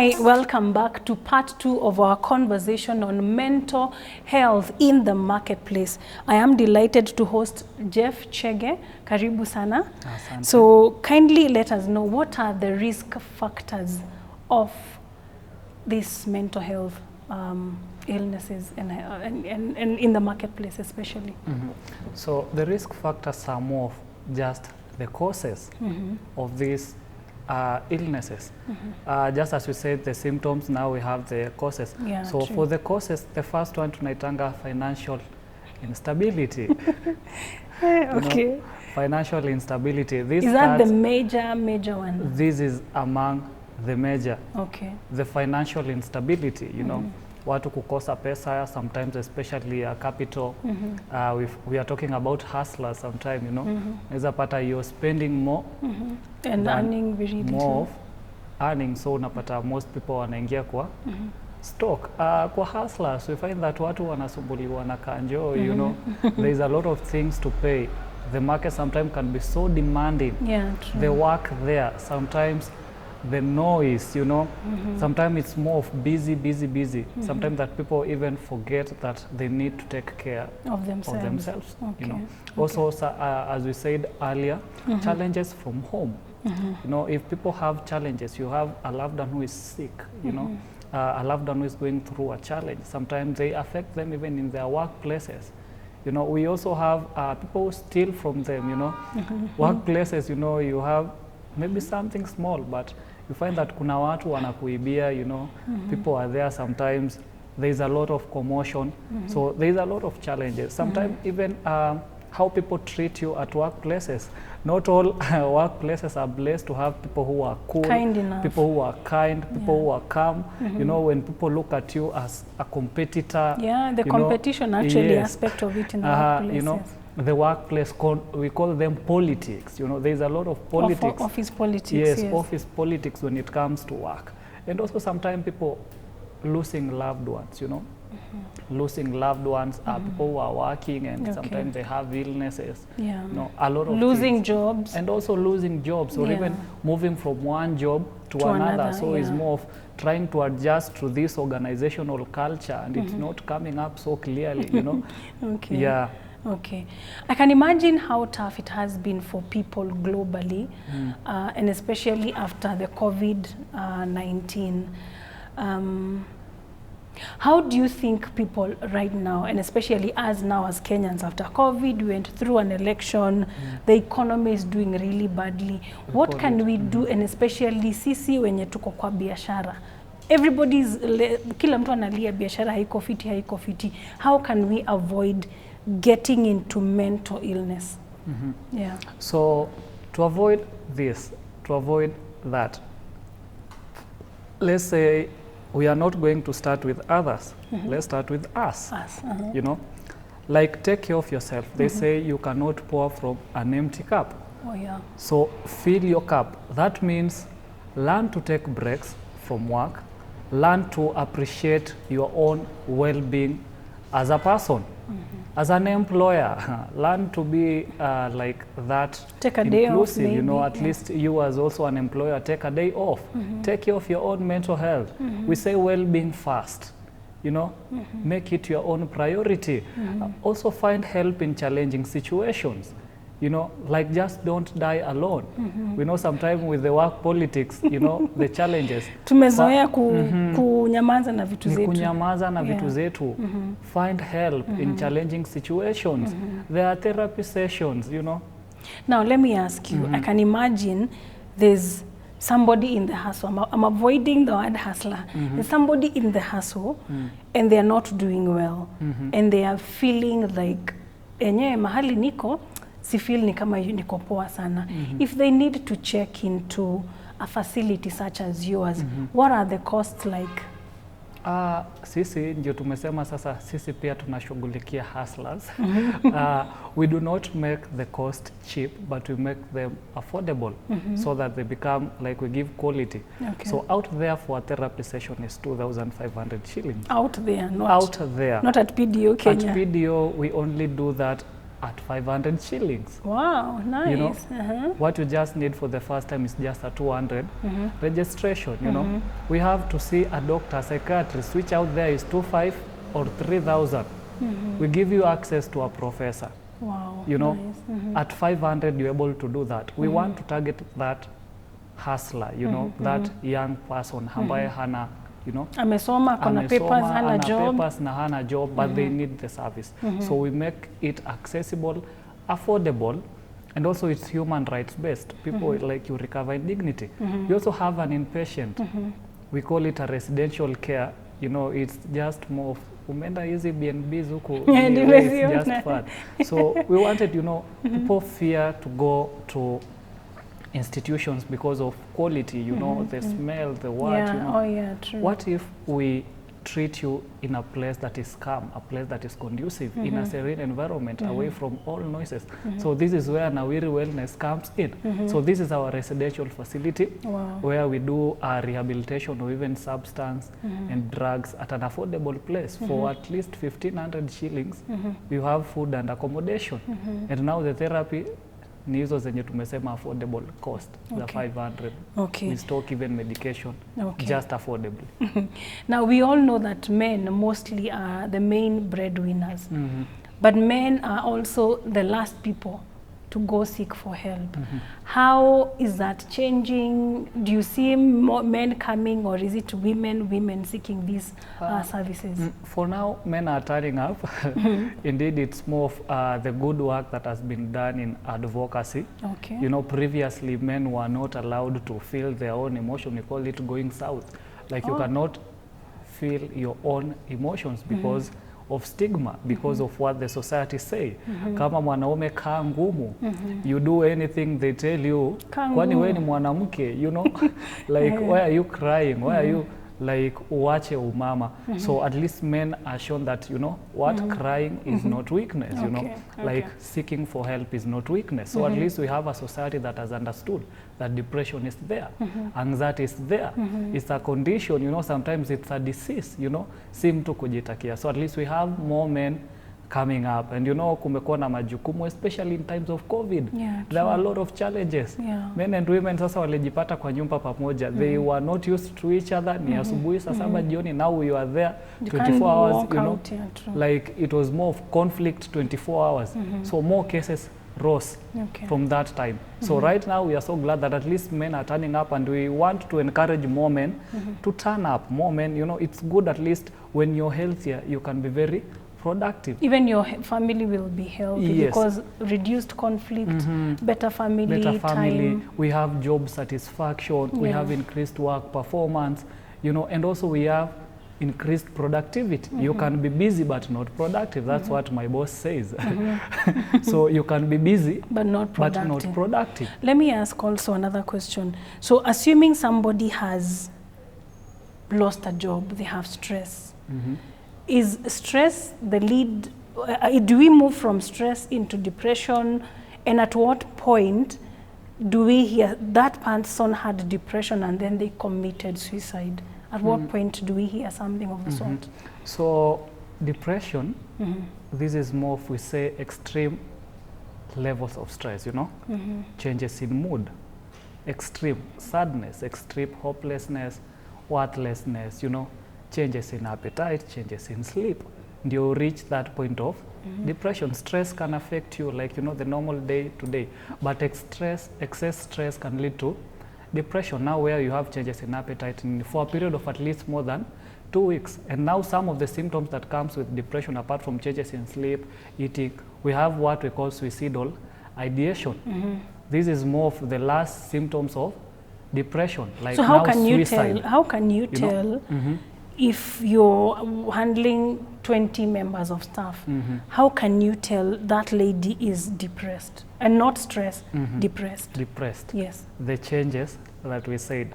Hi, welcome back to part 2 of our conversation on mental health in the marketplace. I am delighted to host Jeff Chege. Karibu sana. Asante. So kindly let us know, what are the risk factors of these mental health illnesses and in the marketplace especially? So the risk factors are more of just the causes of these illnesses. Just as we said, the symptoms, now we have the causes. Yeah, so true. for the causes, the first one tunaitanga financial instability. Okay. You know, financial instability. This Is that the starts- major one? This is among the major. Okay. The financial instability, you know, watu kukosa pesa, sometimes especially capital. We are talking about hustlers sometimes, you know. Unaweza pata you're spending more And than earning very little. more of earning, so unapata most people wanaingia kwa stock. Kwa hustlers, we find that watu wanasumbuliwa na kanjo, you know. There is a lot of things to pay. The market sometimes can be so demanding. Yeah, true. The work there, sometimes the noise, you know, sometimes it's more of busy. Sometimes that people even forget that they need to take care Of themselves. you Okay. know. Also, as we said earlier, challenges from home. You know, if people have challenges, you have a loved one who is sick, you know, a loved one who is going through a challenge. Sometimes they affect them even in their workplaces. You know, we also have people who steal from them, you know. Workplaces, you know, you have maybe something small, but you find that kuna watu wanakuibia, you know, people are there sometimes, there is a lot of commotion, so there is a lot of challenges. Sometimes even how people treat you at workplaces. Not all workplaces are blessed to have people who are cool, Kind enough. people who are kind, people who are calm. You know, when people look at you as a competitor. Yeah, the you know, competition actually yes. aspect of it in the workplaces. You know, the workplace, we call them politics. You know, there is a lot of politics. Office politics, Yes, yes. office politics when it comes to work. And also sometimes people losing loved ones, you know. Losing loved ones, people who are working and Okay. sometimes they have illnesses. Yeah. You know, a lot of Losing things. jobs. And also losing jobs, or Yeah. even moving from one job to another, another. So it's yeah. more of trying to adjust to this organizational culture, and it's not coming up so clearly, you know. Okay. Yeah. Okay. I can imagine how tough it has been for people globally, and especially after the COVID-19. How do you think people right now, and especially us now as Kenyans, after COVID, we went through an election, the economy is doing really badly. What can we do, and especially sisi wenye tuko kwa biashara? Everybody's, kila mtu analia biashara haiko fiti. How can we avoid getting into mental illness? Yeah. So to avoid this, to avoid that, let's say we are not going to start with others. Let's start with us. You know, like take care of yourself. They say you cannot pour from an empty cup. Oh yeah. So fill your cup. That means learn to take breaks from work. Learn to appreciate your own well-being as a person. As an employer, learn to be like that. Take a day off, inclusive, you know, maybe, at least you as also an employer, take a day off. Take care of your own mental health. We say well-being first, you know, make it your own priority. Also find help in challenging situations. You know, like just don't die alone. We know sometimes with the work politics, you know, the challenges. Tumezoea kunyamaza na vitu zetu. Kunyamaza na vitu zetu. Find help in challenging situations. There are therapy sessions, you know. Now let me ask you, I can imagine there's somebody in the hustle. I'm avoiding the word hustler. There's somebody in the hustle and they're not doing well. And they are feeling like, enyewe mahali niko, si feel ni kama niko poa sana. If they need to check into a facility such as yours, what are the costs like? Sisi ndio tumesema sasa sisi pia tunashughulikia hustlers. We do not make the cost cheap, but we make them affordable so that they become, like, we give quality. Okay. So out there for a therapy session is 2,500 shillings. Out there, not Out there. not at PDO Kenya. At PDO, we only do that at 500 shillings. Wow, nice. You know, what you just need for the first time is just a 200 registration. You know, we have to see a doctor, psychiatrist, which out there is 2,500 or 3,000. We give you access to a professor. Wow, you know, nice. at 500 you're able to do that. We want to target that hustler, you know, that young person ambaye hana, you know, Amesoma, kona papers, hana job. Papers na hana job, but they need the service. So we make it accessible, affordable, and also it's human rights based. People like you recover in dignity. You also have an inpatient. We call it a residential care. You know, it's just more of umenda hizi BNBs huko, it's just fun. So we wanted, you know, people fear to go to institutions because of quality, you know, the smell, the what, you know. Oh yeah, true. What if we treat you in a place that is calm, a place that is conducive, in a serene environment, away from all noises? So this is where Nawiri Wellness comes in. So this is our residential facility where we do rehabilitation or even substance and drugs at an affordable place for at least 1,500 shillings. You have food and accommodation. And now the therapy ni hizo zenye tumesema affordable cost, the 500. We stock even medication, just affordably. Now we all know that men mostly are the main breadwinners, but men are also the last people to go seek for help. How is that changing? Do you see more men coming, or is it women seeking these services? For now, men are turning up. Indeed, it's more of the good work that has been done in advocacy. You know, previously men were not allowed to feel their own emotion. We call it going south. Like you cannot feel your own emotions because of stigma, because of what the society say. Kama mwanaume kaa ngumu, you do anything they tell you, kwani wewe ni mwanamke, you know, like why are you crying, why are you like uache umama? So at least men are shown that, you know, what crying is not weakness, you know, like seeking for help is not weakness. So at least we have a society that has understood that depression is there, anxiety is there, it's a condition, you know, sometimes it's a disease, you know, si mtu kujitakia. So at least we have more men coming up, and you know, kumekuwa na majukumu, especially in times of COVID. There were a lot of challenges. Men and women sasa walijipata kwa nyumba pamoja. They were not used to each other. Ni asubuhi saa 7 jioni, now you are there 24 hours, you know, like it was more of conflict 24 hours. So more cases rose from that time. So right now we are so glad that at least men are turning up, and we want to encourage more men to turn up. More men, you know, it's good at least when you're healthier, you can be very productive. Even your family will be healthy because reduced conflict, better family time. We have job satisfaction, we have increased work performance, you know, and also we have increased productivity. You can be busy but not productive. That's what my boss says. So you can be busy but not productive. Let me ask also another question. So assuming somebody has lost a job, they have stress. Is stress the lead? Do we move from stress into depression? And at what point do we hear that person had depression and then they committed suicide? At what point do we hear something of the sort? So depression, this is more of, we say, extreme levels of stress, you know, changes in mood, extreme sadness, extreme hopelessness, worthlessness, you know, changes in appetite, changes in sleep. And you reach that point of depression. Stress can affect you like, you know, the normal day to day, but excess stress can lead to depression. Now where you have changes in appetite for a period of at least more than 2 weeks. And now some of the symptoms that comes with depression, apart from changes in sleep, eating, we have what we call suicidal ideation. This is more of the last symptoms of depression. Like, so how can you tell? How can you tell if you're handling 20 members of staff? How can you tell that lady is depressed and not stressed? Depressed. Depressed. Yes. The changes that we said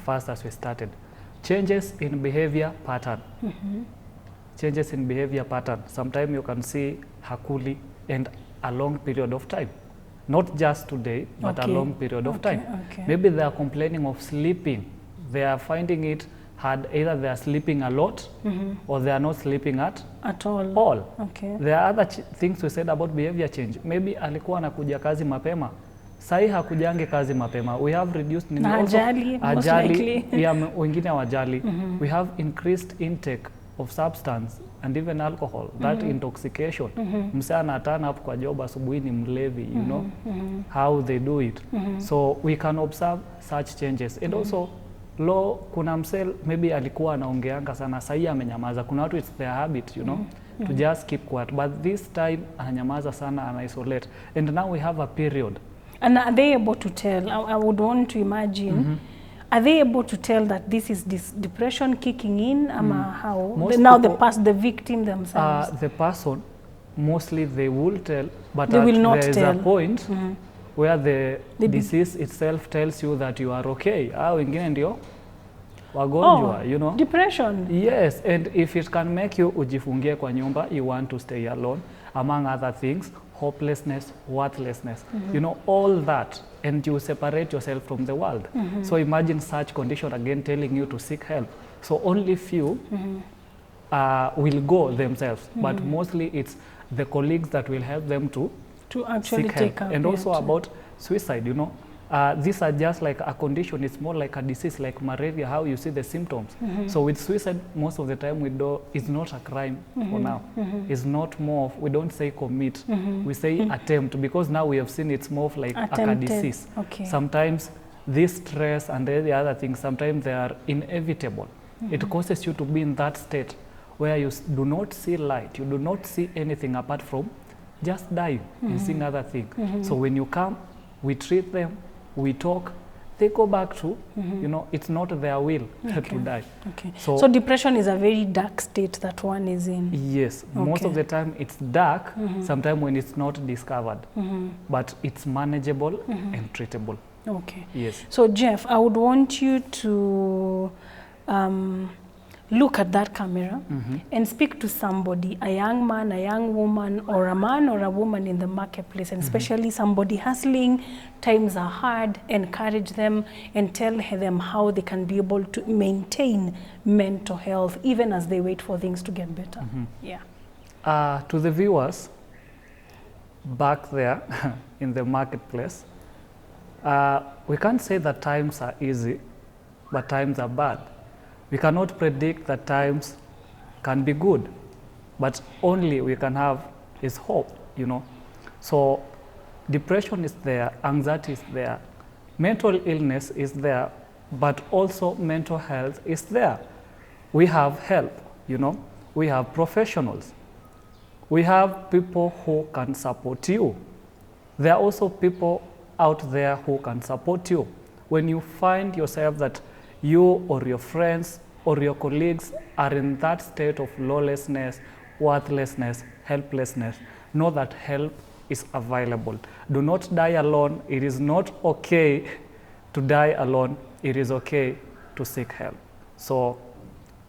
first as we started. Changes in behavior pattern. Changes in behavior pattern. Sometimes you can see hakuli and a long period of time. Not just today, but a long period of time. Maybe they are complaining of sleeping. They are finding it had either they are sleeping a lot or they are not sleeping at all. Okay. There are other things we said about behavior change. Maybe alikuwa anakuja kazi mapema, sahi hakujange kazi mapema. We have reduced ajali, wengine hawajali. We have increased intake of substance and even alcohol, that intoxication. Msee anatana up kwa job asubuhi ni mlevi, you know how they do it. So we can observe such changes. And also kuna msee maybe alikuwa anaongeanga sana, sahi amenyamaza. Kuna watu it's their habit, you know, to just keep quiet. But this time ananyamaza sana, ana-isolate. And now we have a period. And are they able to tell? I would want to imagine, are they able to tell that this is this depression kicking in? How? Now the victim themselves. The person, mostly they will tell, but they will not there tell. is a point where the disease itself tells you that you are okay. Wengine ndio wagonjwa, you know. Depression. Yes, and if it can make you ujifungie kwa nyumba, you want to stay alone, among other things, hopelessness, worthlessness, you know, all that, and you separate yourself from the world. So imagine such condition again telling you to seek help. So only few will go themselves, but mostly it's the colleagues that will help them to actually seek take help. up. And also about suicide, you know. These are just like a condition, it's more like a disease like malaria, how you see the symptoms. So with suicide, most of the time we do, it's not a crime for now. It's not more of, we don't say commit, we say attempt, because now we have seen it's more of like a disease. Okay. Sometimes this stress and the other things, sometimes they are inevitable. It causes you to be in that state where you do not see light, you do not see anything apart from just dying and seeing other things. So when you come, we treat them, we talk, they go back to, you know, it's not their will to die. Okay. So depression is a very dark state that one is in. Yes, most of the time it's dark, sometimes when it's not discovered, but it's manageable and treatable. Okay. Yes. So Jeff, I would want you to look at that camera and speak to somebody, a young man, a young woman, or a man or a woman in the marketplace, and especially somebody hustling, times are hard, encourage them and tell them how they can be able to maintain mental health even as they wait for things to get better. Yeah. To the viewers back there in the marketplace, we can't say that times are easy, but times are bad. We cannot predict that times can be good, but only we can have is hope, you know. So depression is there, anxiety is there, mental illness is there, but also mental health is there. We have help, you know, we have professionals, we have people who can support you. There are also people out there who can support you. When you find yourself that you or your friends or your colleagues are in that state of lawlessness, worthlessness, helplessness, know that help is available. Do not die alone. It is not okay to die alone. It is okay to seek help. So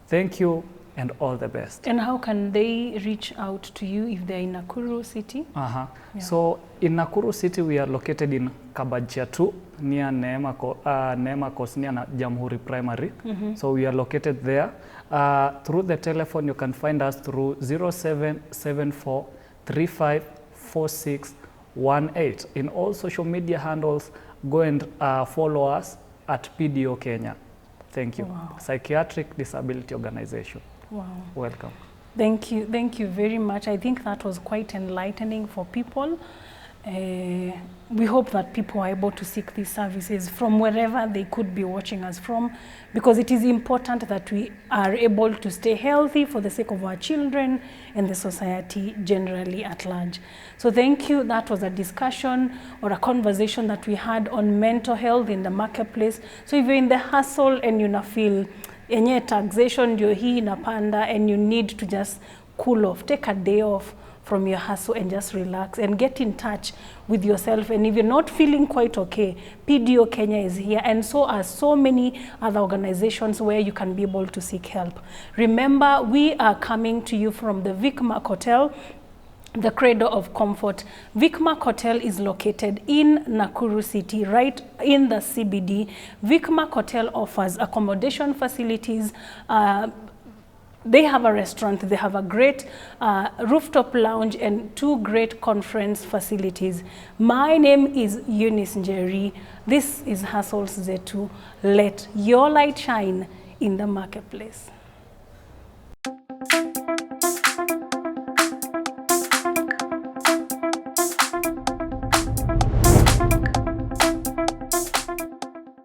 thank you and all the best. And how can they reach out to you if they're in Nakuru City? Yeah. So in Nakuru City, we are located in Kabachia 2, near Neema Coast, near Jamhuri Primary. So we are located there. Through the telephone, you can find us through 0774 354618. In all social media handles, go and follow us at PDO Kenya. Thank you. Wow. Psychiatric Disability Organization. Wow. Welcome. Thank you very much. I think that was quite enlightening for people. We hope that people are able to seek these services from wherever they could be watching us from, because it is important that we are able to stay healthy for the sake of our children and the society generally at large. So thank you. That was a discussion or a conversation that we had on mental health in the marketplace. So if you're in the hustle and you feel yenye taxation ndio hii inapanda and you need to just cool off, take a day off from your hustle and just relax and get in touch with yourself. And if you're not feeling quite okay, PDO Kenya is here, and so are so many other organizations where you can be able to seek help. Remember, we are coming to you from the Vic Mark Hotel. the cradle of comfort. Vicmark Hotel is located in Nakuru City, right in the CBD. Vicmark Hotel offers accommodation facilities. They have a restaurant, they have a great rooftop lounge and 2 great conference facilities. My name is Eunice Njeri. This is Hustles Zetu. Let your light shine in the marketplace.